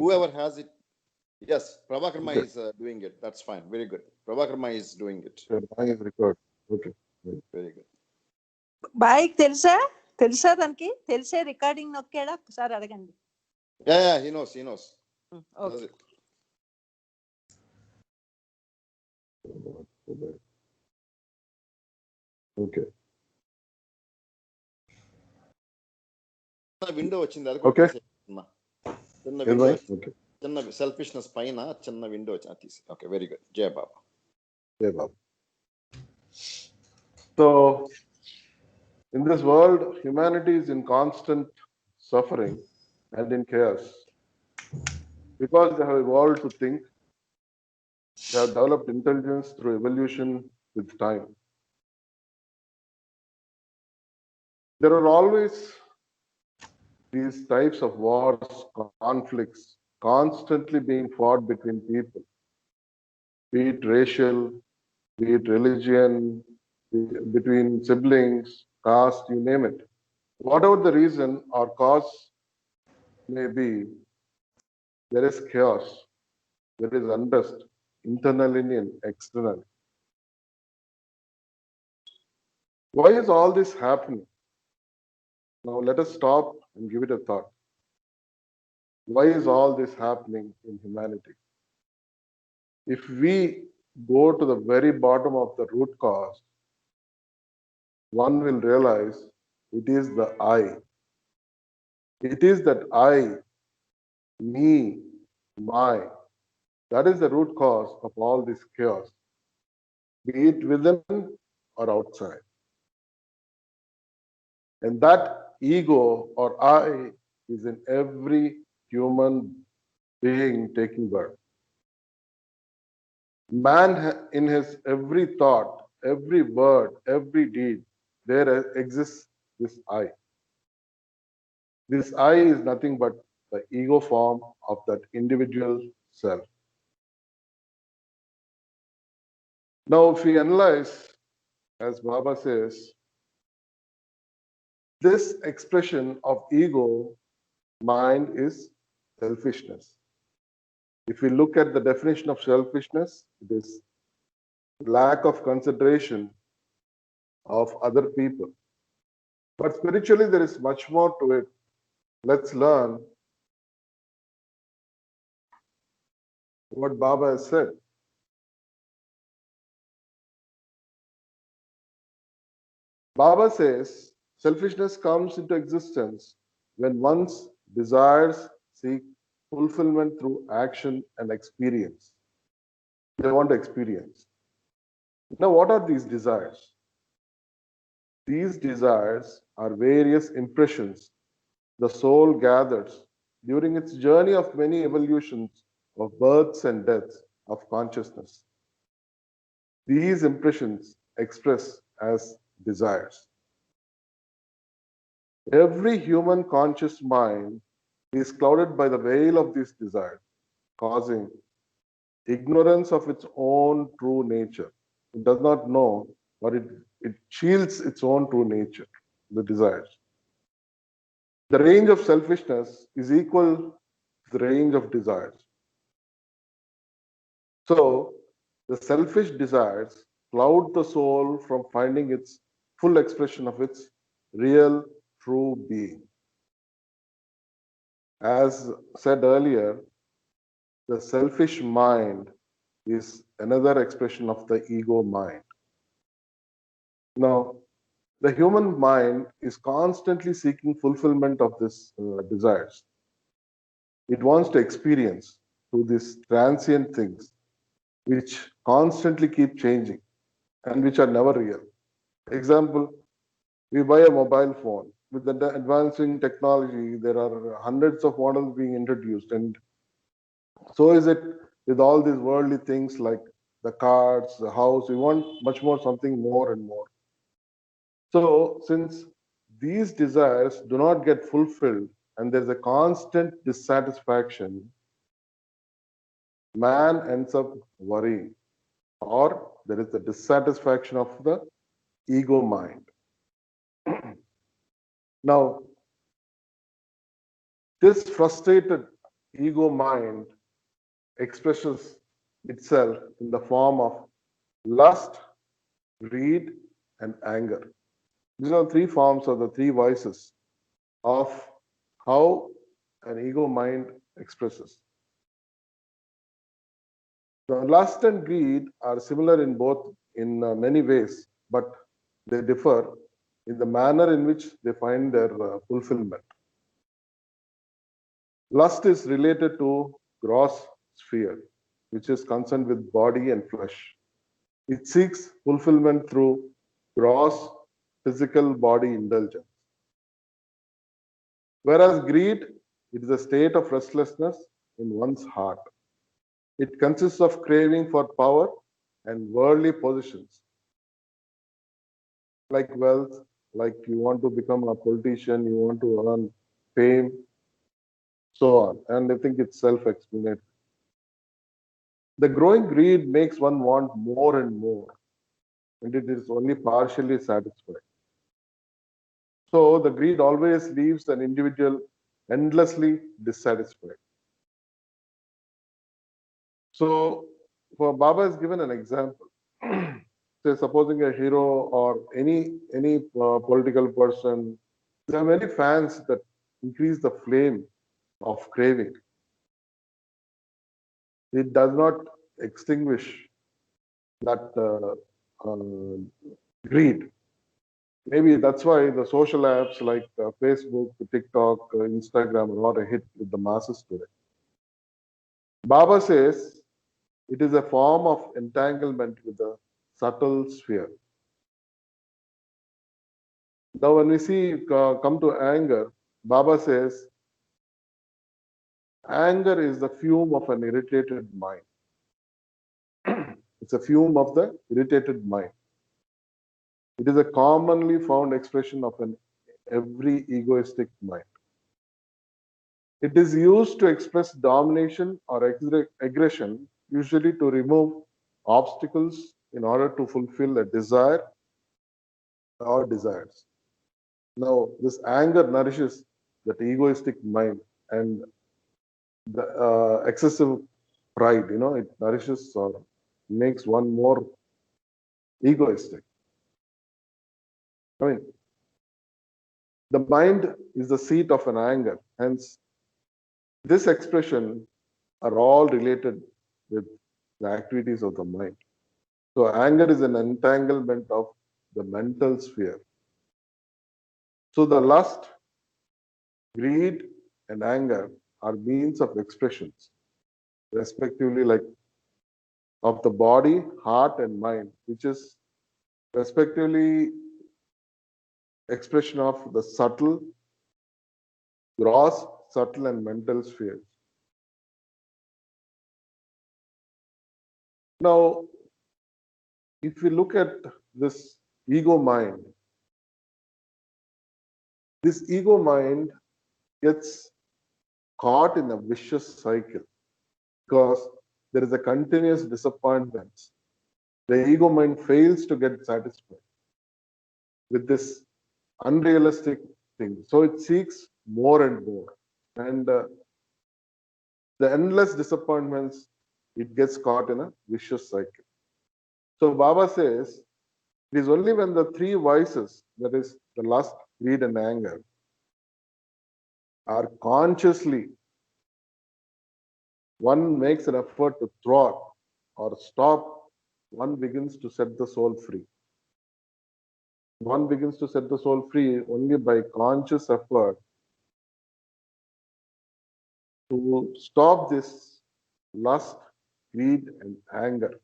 whoever has it. Yes, Prabhakarma Okay. is doing it. That's fine. Very good. Prabhakarma is doing it. Your mic is recorded. Okay. Very good. బాయ్ తెలుసా దానికి తెలిసే recording నొక్కాడా ఒకసారి అడగండి. Yeah, he knows. Does it. Okay. Window వచ్చింది, అది Okay. చిన్న window, Okay. చిన్న సెల్ఫిష్నెస్ పైన చిన్న విండో వచ్చింది, తీసి. Okay, very good. Jai Baba. Jai Baba. So, in this world, humanity is in constant suffering and in chaos. Because they have evolved to think, they have developed intelligence through evolution with time. There are always these types of wars, conflicts, constantly being fought between people, be it racial, be it religion, between siblings, caste, you name it. Whatever the reason or cause may be, there is chaos, there is unrest, internally and externally. Why is all this happening? Now let us stop and give it a thought. Why is all this happening in humanity? If we go to the very bottom of the root cause, one will realize it is the I. It is that I, me, my. That is the root cause of all this chaos, be it within or outside. And that ego or I is in every human being taking birth. Man, in his every thought, every word, every deed, there exists this I. This I is nothing but the ego form of that individual self. Now, if we analyze, as Baba says, this expression of ego mind is selfishness. If we look at the definition of selfishness, it is lack of consideration of other people. But spiritually, there is much more to it. Let's learn what Baba has said. Baba says selfishness comes into existence when one's desires seek fulfillment through action and experience. They want to experience. Now, what are these desires? These desires are various impressions the soul gathers during its journey of many evolutions of births and deaths of consciousness. These impressions express as desires. Every human conscious mind is clouded by the veil of these desires, causing ignorance of its own true nature. It does not know, but it shields its own true nature, the desires. The range of selfishness is equal to the range of desires. So, the selfish desires cloud the soul from finding its full expression of its real, true being. As said earlier, the selfish mind is another expression of the ego mind. Now, the human mind is constantly seeking fulfillment of these desires. It wants to experience through these transient things which constantly keep changing and which are never real. Example, we buy a mobile phone. With the advancing technology, there are hundreds of models being introduced, and so is it with all these worldly things like the cars, the house. We want much more, something more and more. So, since these desires do not get fulfilled and there's a constant dissatisfaction, man ends up worrying, or there is the dissatisfaction of the ego mind. Now, this frustrated ego mind expresses itself in the form of lust, greed, and anger. These are three forms of the three voices of how an ego mind expresses. The lust and greed are similar in both in many ways, but they differ in the manner in which they find their fulfillment. Lust is related to gross sphere, which is concerned with body and flesh. It seeks fulfillment through gross physical body indulgence. Whereas greed, it is a state of restlessness in one's heart. It consists of craving for power and worldly positions, like wealth, like you want to become a politician, you want to earn fame, so on. And I think it's self-explanatory. The growing greed makes one want more and more, and it is only partially satisfied. So the greed always leaves an individual endlessly dissatisfied. So for Baba has given an example. Say supposing a hero or any political person, there are many fans that increase the flame of craving. It does not extinguish that greed. Maybe that's why the social apps like Facebook, TikTok, Instagram are not a hit with the masses today. Baba says it is a form of entanglement with the subtle sphere. Now, when we see come to anger, Baba says anger is the fume of an irritated mind. It's a fume of the irritated mind. It is a commonly found expression of every egoistic mind. It is used to express domination or aggression, usually to remove obstacles in order to fulfill a desire or desires. Now, this anger nourishes that egoistic mind and the excessive pride, it nourishes or makes one more egoistic. I mean, the mind is the seat of an anger. Hence, this expression are all related with the activities of the mind. So anger is an entanglement of the mental sphere. So the lust, greed, and anger are means of expressions, respectively, like of the body, heart, and mind, which is respectively expression of the subtle, gross, subtle, and mental spheres. Now, if we look at this ego mind, this ego mind gets caught in a vicious cycle because there is a continuous disappointment. The ego mind fails to get satisfied with this unrealistic thing. So it seeks more and more. And the endless disappointments, it gets caught in a vicious cycle. So Baba says, it is only when the three vices, that is the lust, greed, and anger, are consciously, one makes an effort to thwart or stop, one begins to set the soul free. One begins to set the soul free only by conscious effort to stop this lust, greed, and anger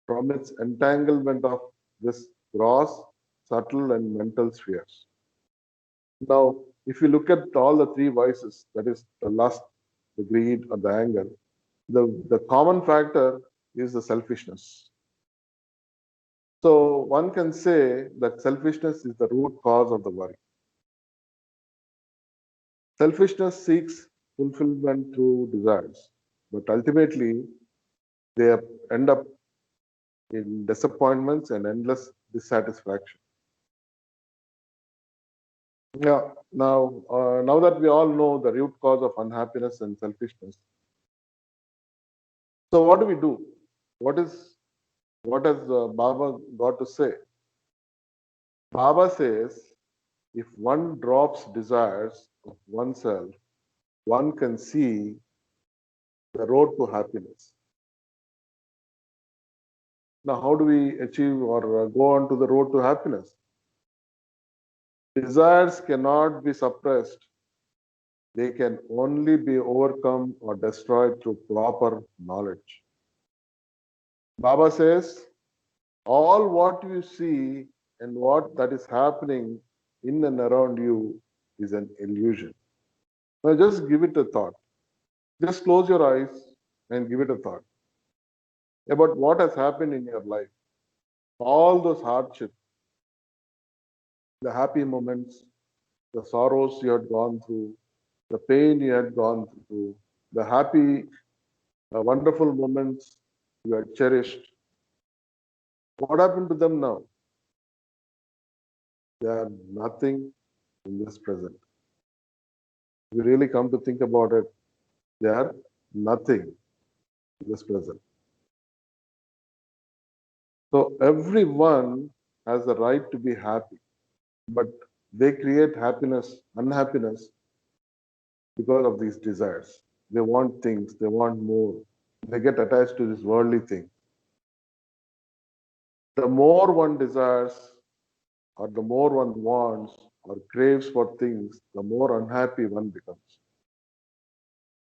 from its entanglement of this gross, subtle, and mental spheres. Now, if you look at all the three vices, that is the lust, the greed, or the anger, the common factor is the selfishness. So one can say that selfishness is the root cause of the worry. Selfishness seeks fulfillment through desires, but ultimately they end up in disappointments and endless dissatisfaction. Yeah. Now that we all know the root cause of unhappiness and selfishness, so what do we do? What has Baba got to say? Baba says, if one drops desires of oneself, one can see the road to happiness. Now, how do we achieve or go on to the road to happiness? Desires cannot be suppressed. They can only be overcome or destroyed through proper knowledge. Baba says, all what you see and what that is happening in and around you is an illusion. Now, just give it a thought. Just close your eyes and give it a thought about what has happened in your life. All those hardships, the happy moments, the sorrows you had gone through, the pain you had gone through, the happy, wonderful moments you had cherished. What happened to them now? They are nothing in this present. If you really come to think about it, they are nothing in this present. So everyone has the right to be happy, but they create unhappiness because of these desires. They want things, they want more. They get attached to this worldly thing. The more one desires, or the more one wants or craves for things, the more unhappy one becomes.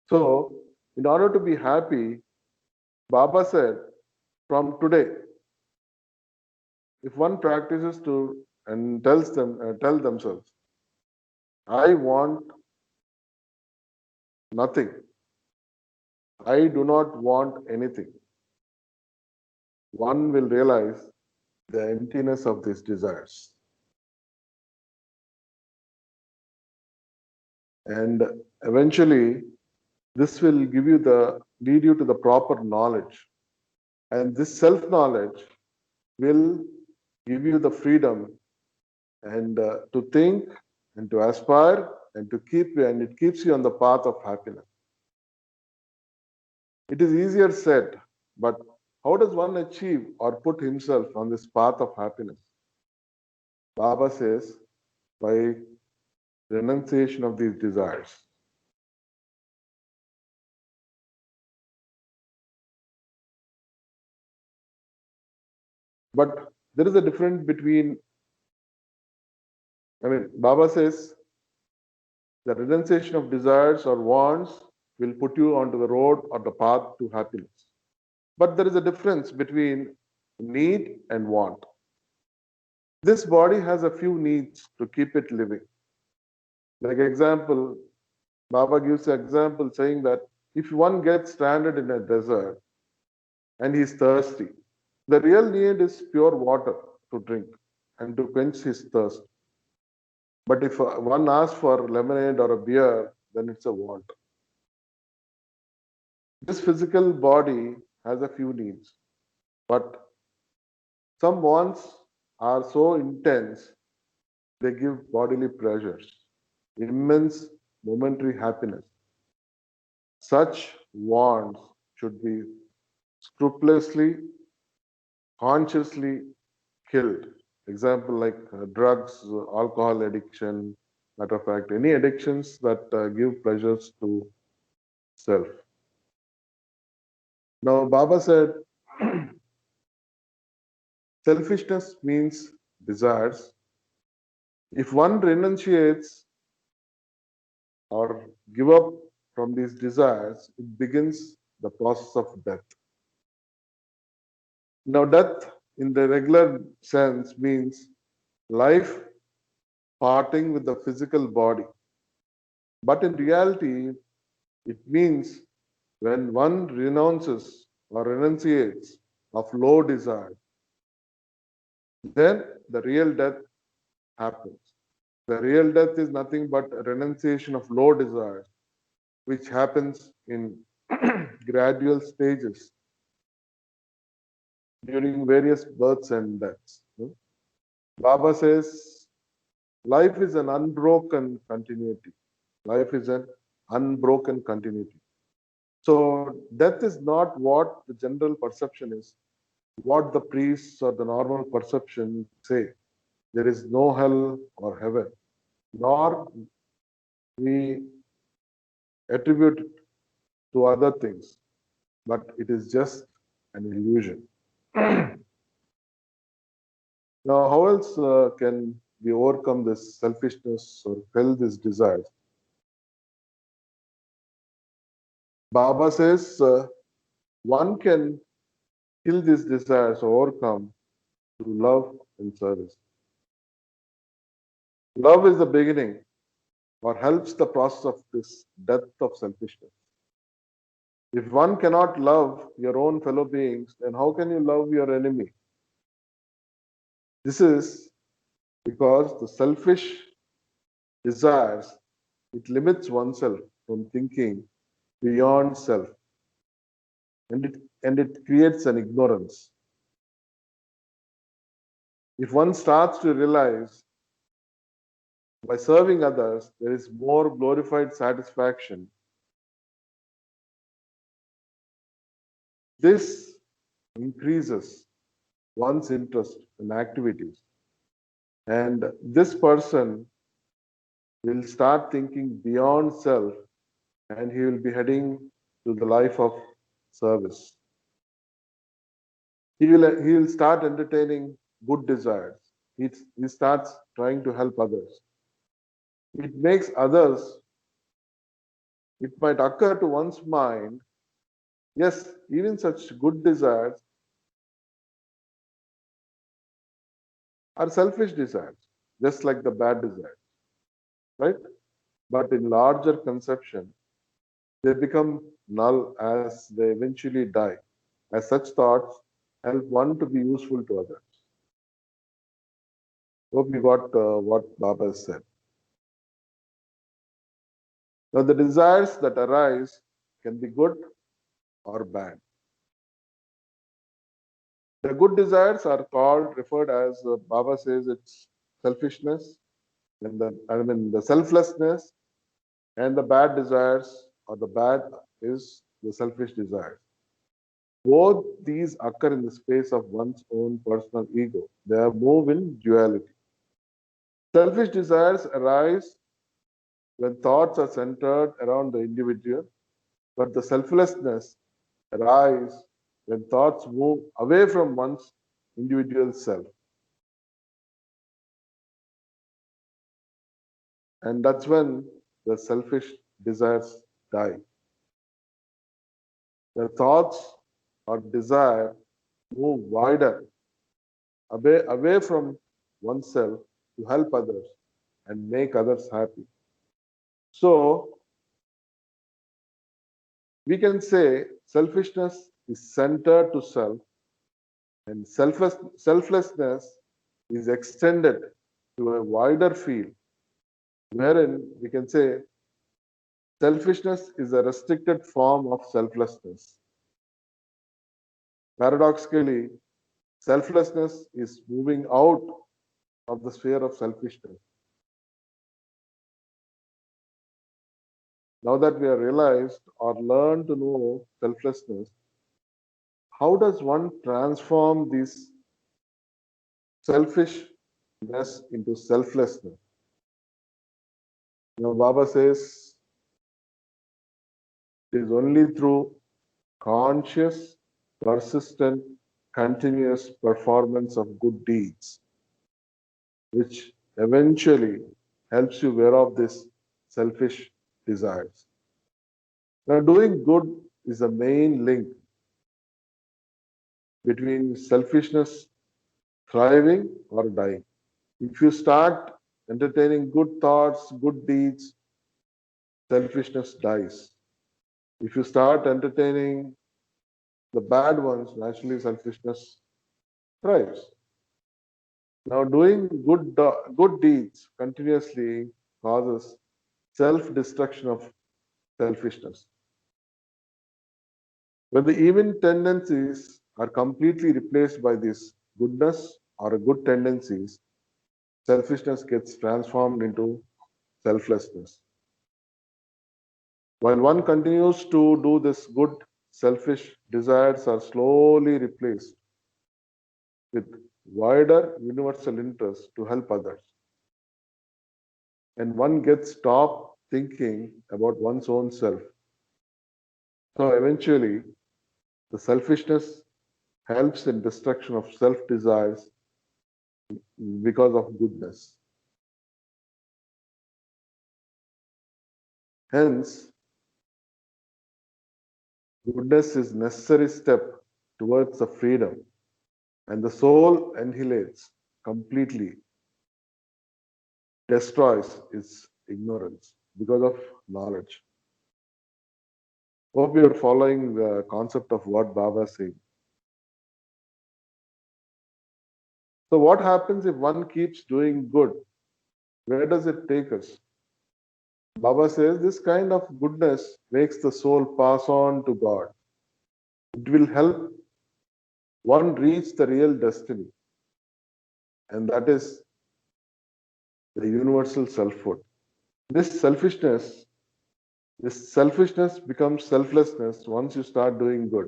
So, in order to be happy, Baba said, from today, if one practices to and tell themselves, I want nothing, I do not want anything, one will realize the emptiness of these desires. And eventually, this will lead you to the proper knowledge. And this self knowledge will give you the freedom and to think and to aspire and and it keeps you on the path of happiness. It is easier said, but how does one achieve or put himself on this path of happiness? Baba says, by renunciation of these desires. But there is a difference between, Baba says the renunciation of desires or wants will put you onto the road or the path to happiness. But there is a difference between need and want. This body has a few needs to keep it living. Like example, Baba gives an example saying that if one gets stranded in a desert and he's thirsty, the real need is pure water to drink and to quench his thirst. But if one asks for lemonade or a beer, then it's a want. This physical body has a few needs, but some wants are so intense they give bodily pleasures, immense momentary happiness. Such wants should be scrupulously, consciously killed. Example like drugs, alcohol addiction, matter of fact, any addictions that give pleasures to self. Now, Baba said, selfishness means desires. If one renunciates or give up from these desires, it begins the process of death. Now, death in the regular sense means life parting with the physical body. But in reality, it means when one renounces or renunciates of low desire, then the real death happens. The real death is nothing but a renunciation of low desires, which happens in gradual stages during various births and deaths. Baba says Life is an unbroken continuity. Life is an unbroken continuity. So death is not what the general perception is, what the priests or the normal perception say. There is no hell or heaven, nor we attribute it to other things, but it is just an illusion. Now, how else can we overcome this selfishness or quell these desires? Baba says one can kill these desires or overcome through love and service. Love is the beginning or helps the process of this death of selfishness. If one cannot love your own fellow beings, then how can you love your enemy? This is because the selfish desires, it limits oneself from thinking beyond self, and it creates an ignorance. If one starts to realize by serving others there is more glorified satisfaction, this increases one's interest in activities, and this person will start thinking beyond self, and he will be heading to the life of service. He will start entertaining good desires. He starts trying to help others. It makes others, it might occur to one's mind, yes, even such good desires are selfish desires, just like the bad desires, right? But in larger conception, they become null as they eventually die, as such thoughts help one to be useful to others. Hope you got what Baba said. Now, the desires that arise can be good or bad. The good desires are referred as, Baba says, it's selfishness, and the selflessness, and the bad desires or the bad is the selfish desires. Both these occur in the space of one's own personal ego. They are move in duality. Selfish desires arise when thoughts are centered around the individual, but the selflessness arises when thoughts move away from one's individual self. And that's when the selfish desires die. The thoughts or desire move wider, away from oneself to help others and make others happy. So we can say selfishness is centered to self, and selflessness is extended to a wider field, wherein we can say selfishness is a restricted form of selflessness. Paradoxically, selflessness is moving out of the sphere of selfishness. Now that we have realized or learned to know selflessness, how does one transform this selfishness into selflessness? Baba says it is only through conscious, persistent, continuous performance of good deeds, which eventually helps you wear off this selfish desires. Now, doing good is the main link between selfishness thriving or dying. If you start entertaining good thoughts, good deeds, selfishness dies. If you start entertaining the bad ones, naturally selfishness thrives. Now, doing good deeds continuously causes self-destruction of selfishness. When the evil tendencies are completely replaced by this goodness or good tendencies, selfishness gets transformed into selflessness. While one continues to do this good, selfish desires are slowly replaced with wider universal interests to help others. And one gets stopped thinking about one's own self. So eventually, the selfishness helps in destruction of self-desires because of goodness. Hence, goodness is necessary step towards the freedom, and the soul annihilates completely, destroys its ignorance because of knowledge. Hope you are following the concept of what Baba is saying. So what happens if one keeps doing good? Where does it take us? Baba says this kind of goodness makes the soul pass on to God. It will help one reach the real destiny, and that is the universal selfhood. This selfishness, this selfishness becomes selflessness once you start doing good.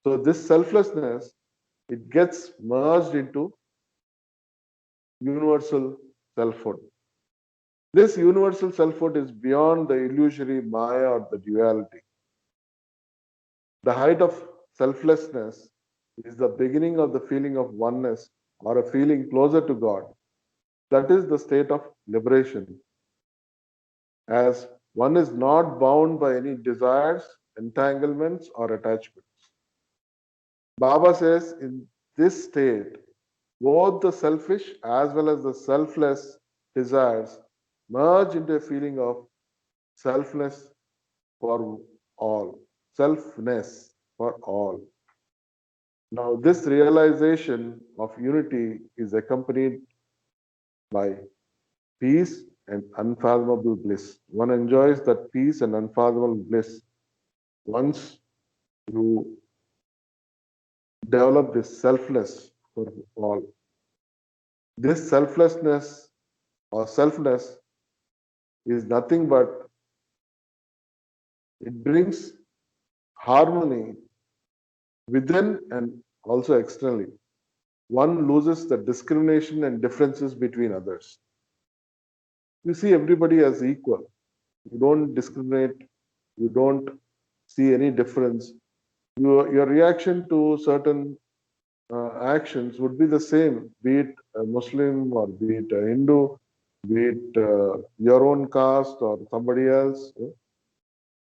So this selflessness, it gets merged into universal selfhood. This universal selfhood is beyond the illusory Maya or the duality. The height of selflessness is the beginning of the feeling of oneness or a feeling closer to God. That is the state of liberation, as one is not bound by any desires, entanglements, or attachments. Baba says in this state, both the selfish as well as the selfless desires merge into a feeling of selfness for all, selfness for all. Now, this realization of unity is accompanied by peace and unfathomable bliss. One enjoys that peace and unfathomable bliss once you develop this selfless for all. This selflessness or selfness is nothing but it brings harmony within and also externally. One loses the discrimination and differences between others. You see everybody as equal. You don't discriminate. You don't see any difference. Your reaction to certain actions would be the same, be it a Muslim or be it a Hindu, be it your own caste or somebody else.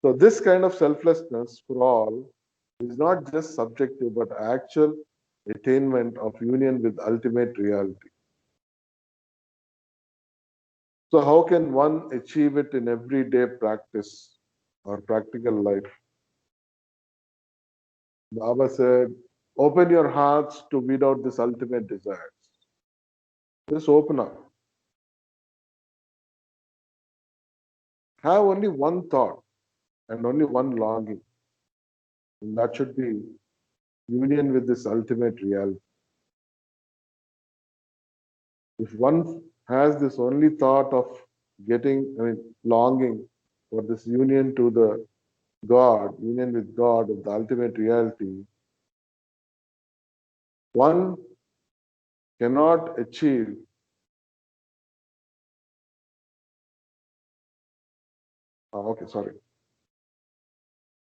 So this kind of selflessness for all is not just subjective but actual attainment of union with ultimate reality. So how can one achieve it in everyday practice or practical life? Baba said, open your hearts to weed out this ultimate desires. Just open up. Have only one thought and only one longing. And that should be union with this ultimate reality. If one has this only thought of longing for this union to the God, union with God, with the ultimate reality, one cannot achieve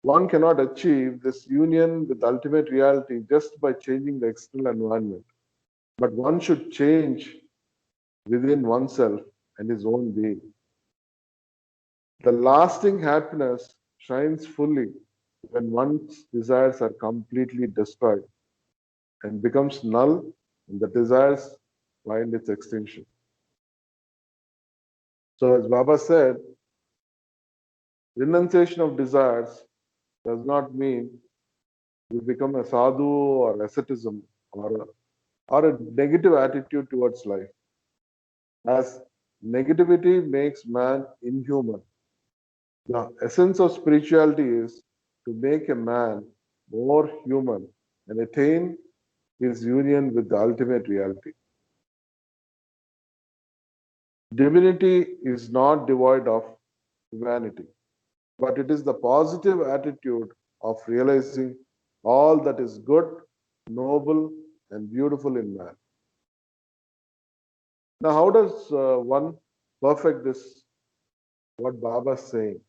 one cannot achieve this union with ultimate reality just by changing the external environment. But one should change within oneself and his own being. The lasting happiness shines fully when one's desires are completely destroyed and becomes null and the desires find its extinction. So as Baba said, renunciation of desires does not mean you become a sadhu or asceticism or a negative attitude towards life. As negativity makes man inhuman, the essence of spirituality is to make a man more human and attain his union with the ultimate reality. Divinity is not devoid of humanity, but it is the positive attitude of realizing all that is good, noble, and beautiful in man. Now, how does one perfect this? What Baba is saying?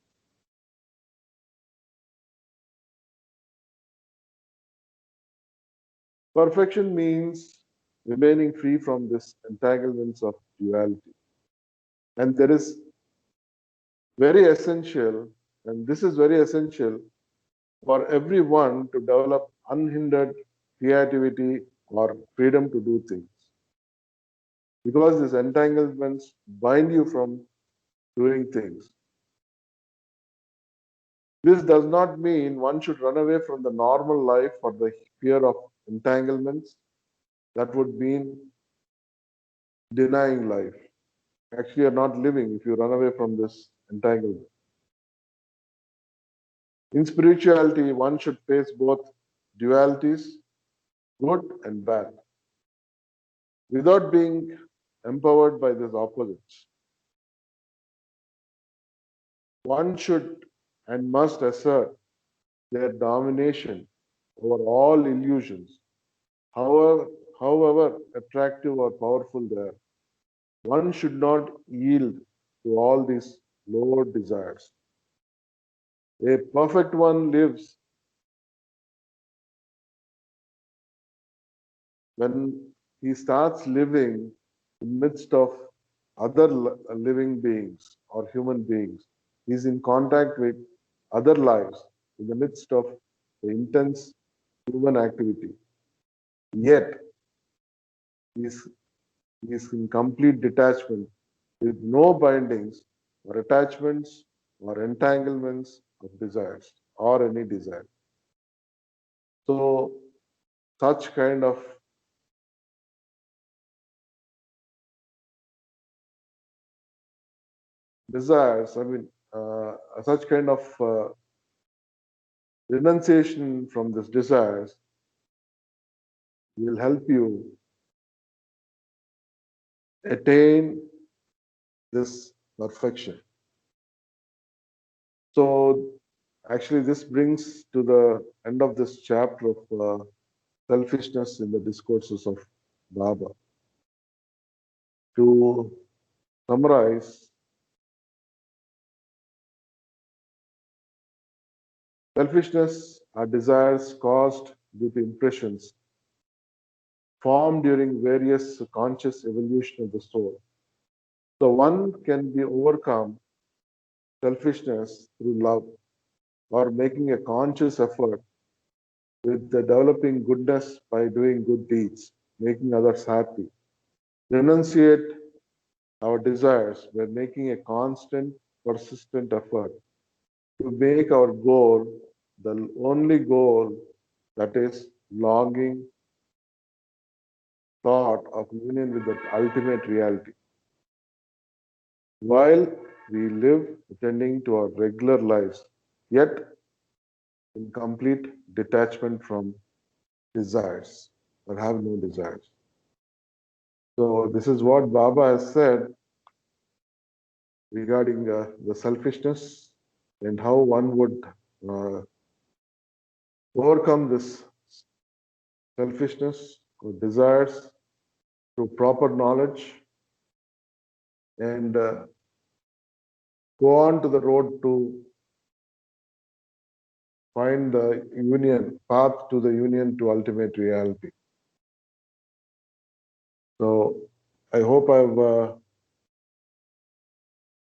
Perfection means remaining free from this entanglements of duality. And there is very essential, and this is very essential for everyone to develop unhindered creativity or freedom to do things. Because these entanglements bind you from doing things. This does not mean one should run away from the normal life for the fear of entanglements. That would mean denying life. Actually, you're not living if you run away from this entanglement. In spirituality, one should face both dualities, good and bad, without being empowered by these opposites. One should and must assert their domination over all illusions, however attractive or powerful they are. One should not yield to all these lower desires. A perfect one lives when he starts living in midst of other living beings or human beings. He's in contact with other lives in the midst of the intense human activity. Yet, he's, he's in complete detachment with no bindings or attachments or entanglements of desires or any desire. So, such kind of desires, such kind of renunciation from these desires will help you attain this perfection. So, actually, this brings to the end of this chapter of selfishness in the discourses of Baba. To summarize, selfishness are desires caused due to impressions formed during various conscious evolution of the soul. So one can be overcome selfishness through love or making a conscious effort with the developing goodness by doing good deeds, making others happy. Renunciate our desires by making a constant, persistent effort to make our goal the only goal, that is longing thought of union with the ultimate reality. While we live attending to our regular lives, yet in complete detachment from desires or have no desires. So this is what Baba has said regarding the selfishness and how one would overcome this selfishness or desires through proper knowledge and go on to the road to find the union, path to the union to ultimate reality. So I hope I've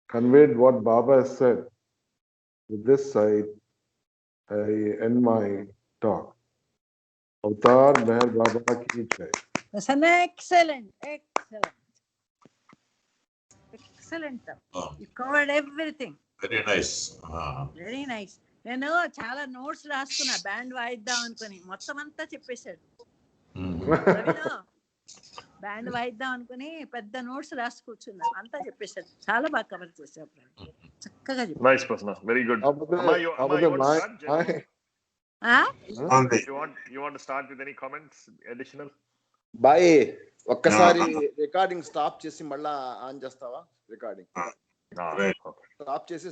conveyed what Baba has said. With this, I end my talk. Avtar Meher Baba ki jai. That's an excellent. Oh, You covered everything. very nice. Very nice. నేను చాలా notes రాసుకున్నా band వాయిద్దాం అనుకుని, మొత్తం అంతా చెప్పేశాడు. రవిలో band వాయిద్దాం అనుకుని పెద్ద notes రాసి కూర్చున్నా, అంతా చెప్పేశాడు. చాలా బాగా కవర్ చేశాడు, చక్కగా చెప్పాడు. Nice, Prasanna. Very good. Amma, you want to start? ఆ? You want to start with any comments additional? బాయ్ ఒక్కసారి రికార్డింగ్ స్టాప్ చేసి మళ్ళా ఆన్ చేస్తావా? Recording okay. స్టాప్ చేసి